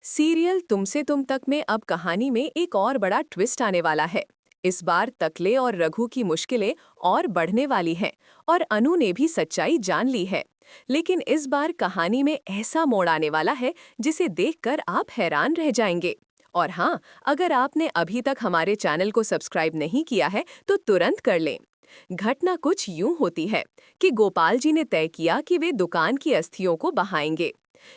Serial तुमसे तुम तक में अब कहानी में एक और बड़ा ट्विस्ट आने वाला है। इस बार तकले और रघु की मुश्किलें और बढ़ने वाली हैं और अनु ने भी सच्चाई जान ली है। लेकिन इस बार कहानी में ऐसा मोड़ आने वाला है जिसे देखकर आप हैरान रह जाएंगे। और हाँ, अगर आपने अभी तक हमारे चैनल को सब्सक्राइब नहीं किया है तो तुरंत कर लें। घटना कुछ यूं होती है कि गोपाल जी ने तय किया कि वे दुकान की अस्थियों को बहाएंगे।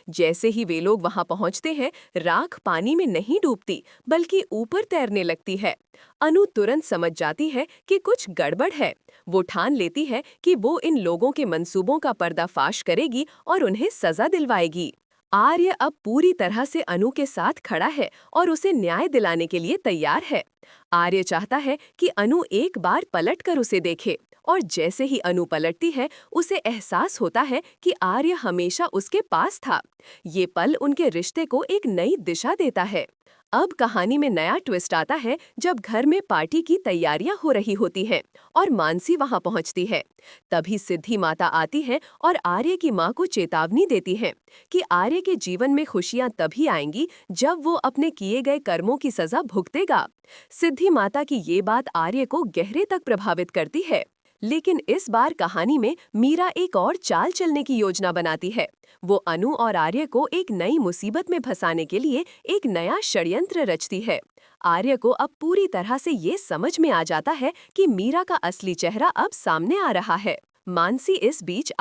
जैसे ही वे लोग वहां पहुंचते हैं, राख पानी में नहीं डूबती बल्कि ऊपर तैरने लगती है। अनु तुरंत समझ जाती है कि कुछ गड़बड़ है। वो ठान लेती है कि वो इन लोगों के मंसूबों का पर्दाफाश करेगी और उन्हें सजा दिलवाएगी। आर्य अब पूरी तरह से अनु के साथ खड़ा है और उसे न्याय दिलाने के लिए तैयार है। आर्य चाहता है कि अनु एक बार पलटकर उसे देखे, और जैसे ही अनु पलटती है उसे एहसास होता है कि आर्य हमेशा उसके पास था। ये पल उनके रिश्ते को एक नई दिशा देता है। अब कहानी में नया ट्विस्ट आता है जब घर में पार्टी की तैयारियां हो रही होती हैं और मानसी वहां पहुंचती है। तभी सिद्धि माता आती है और आर्य की मां को चेतावनी देती है कि आर्य के जीवन में खुशियां तभी आएंगी जब वो अपने किए गए कर्मों की सजा भुगतेगा। सिद्धि माता की ये बात आर्य को गहरे तक प्रभावित करती है। लेकिन इस बार कहानी में मीरा एक और चाल चलने की योजना बनाती है। वो अनु और आर्य को एक नई मुसीबत में फंसाने के लिए एक नया षड्यंत्र रचती है। आर्य को अब पूरी तरह से ये समझ में आ जाता है कि मीरा का असली चेहरा अब सामने आ रहा है। मानसी इस बीच